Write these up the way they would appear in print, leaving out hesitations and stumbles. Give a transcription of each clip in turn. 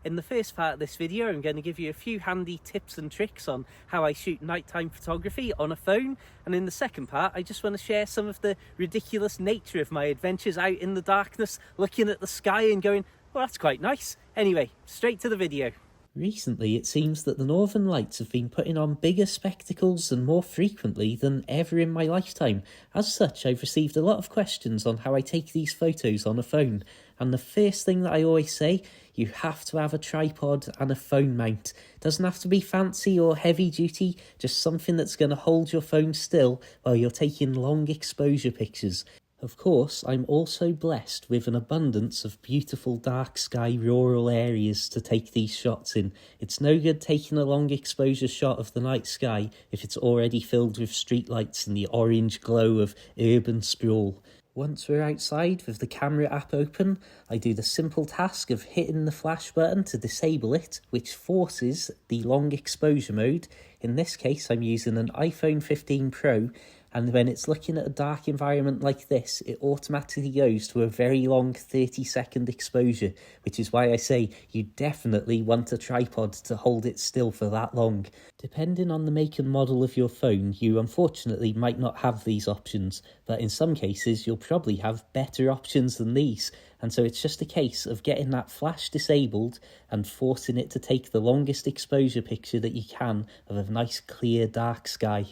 In the first part of this video, I'm going to give you a few handy tips and tricks on how I shoot nighttime photography on a phone. And in the second part, I just want to share some of the ridiculous nature of my adventures out in the darkness, looking at the sky and going, well, that's quite nice. Anyway, straight to the video. Recently, it seems that the Northern Lights have been putting on bigger spectacles and more frequently than ever in my lifetime. As such, I've received a lot of questions on how I take these photos on a phone. And the first thing that I always say, you have to have a tripod and a phone mount. It doesn't have to be fancy or heavy duty, just something that's going to hold your phone still while you're taking long exposure pictures. Of course, I'm also blessed with an abundance of beautiful dark sky rural areas to take these shots in. It's no good taking a long exposure shot of the night sky if it's already filled with streetlights and the orange glow of urban sprawl. Once we're outside with the camera app open, I do the simple task of hitting the flash button to disable it, which forces the long exposure mode. In this case, I'm using an iPhone 15 Pro, and when it's looking at a dark environment like this, it automatically goes to a very long 30-second exposure, which is why I say you definitely want a tripod to hold it still for that long. Depending on the make and model of your phone, you unfortunately might not have these options, but in some cases you'll probably have better options than these, and so it's just a case of getting that flash disabled and forcing it to take the longest exposure picture that you can of a nice clear dark sky.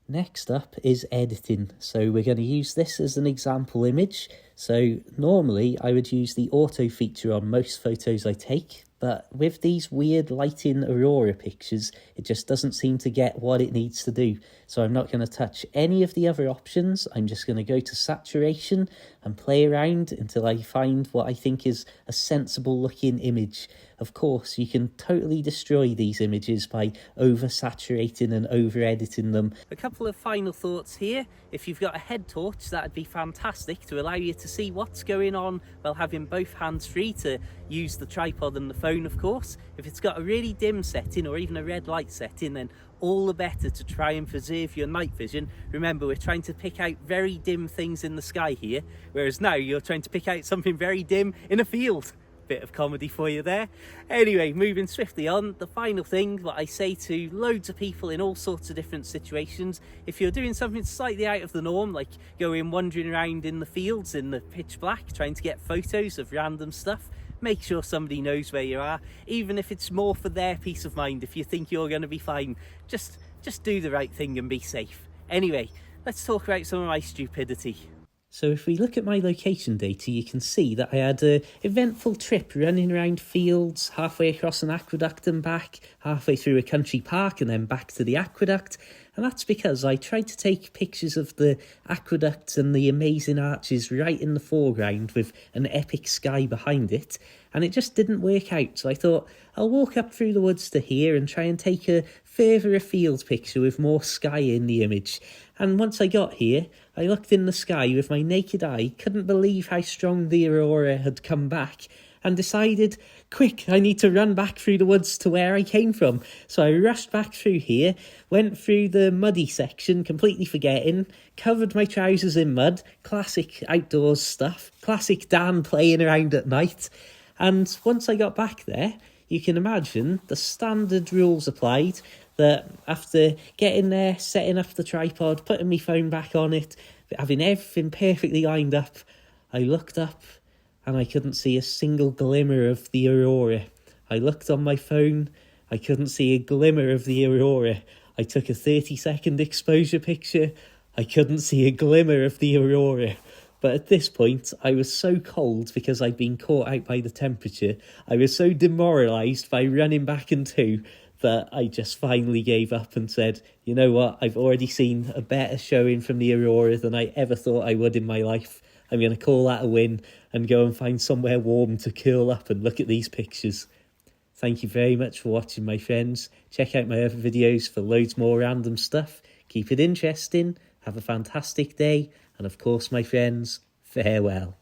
Next up is editing. So we're going to use this as an example image. So normally I would use the auto feature on most photos I take, but with these weird lighting Aurora pictures, it just doesn't seem to get what it needs to do. So I'm not going to touch any of the other options. I'm just going to go to saturation and play around until I find what I think is a sensible looking image. Of course, you can totally destroy these images by over-saturating and over-editing them. A couple of final thoughts here. If you've got a head torch, that'd be fantastic to allow you to see what's going on while having both hands free to use the tripod and the phone, of course. If it's got a really dim setting or even a red light setting, then all the better to try and preserve your night vision. Remember, we're trying to pick out very dim things in the sky here, whereas now you're trying to pick out something very dim in a field. Bit of comedy for you there. Anyway, moving swiftly on, the final thing that I say to loads of people in all sorts of different situations, if you're doing something slightly out of the norm, like going wandering around in the fields in the pitch black trying to get photos of random stuff, make sure somebody knows where you are, even if it's more for their peace of mind. If you think you're going to be fine, just do the right thing and be safe. Anyway, let's talk about some of my stupidity. So if we look at my location data, you can see that I had an eventful trip running around fields, halfway across an aqueduct and back, halfway through a country park and then back to the aqueduct. And that's because I tried to take pictures of the aqueduct and the amazing arches right in the foreground with an epic sky behind it. And it just didn't work out. So I thought I'll walk up through the woods to here and try and take a further afield picture with more sky in the image. And once I got here, I looked in the sky with my naked eye, couldn't believe how strong the Aurora had come back, and decided, quick, I need to run back through the woods to where I came from. So I rushed back through here, went through the muddy section, completely forgetting, covered my trousers in mud, classic outdoors stuff, classic Dan playing around at night. And once I got back there, you can imagine the standard rules applied, that after getting there, setting up the tripod, putting my phone back on it, having everything perfectly lined up, I looked up and I couldn't see a single glimmer of the Aurora. I looked on my phone, I couldn't see a glimmer of the Aurora. I took a 30-second exposure picture, I couldn't see a glimmer of the Aurora. But at this point, I was so cold because I'd been caught out by the temperature. I was so demoralised by running back in two that I just finally gave up and said, you know what, I've already seen a better showing from the Aurora than I ever thought I would in my life. I'm going to call that a win and go and find somewhere warm to curl up and look at these pictures. Thank you very much for watching, my friends. Check out my other videos for loads more random stuff. Keep it interesting. Have a fantastic day. And of course, my friends, farewell.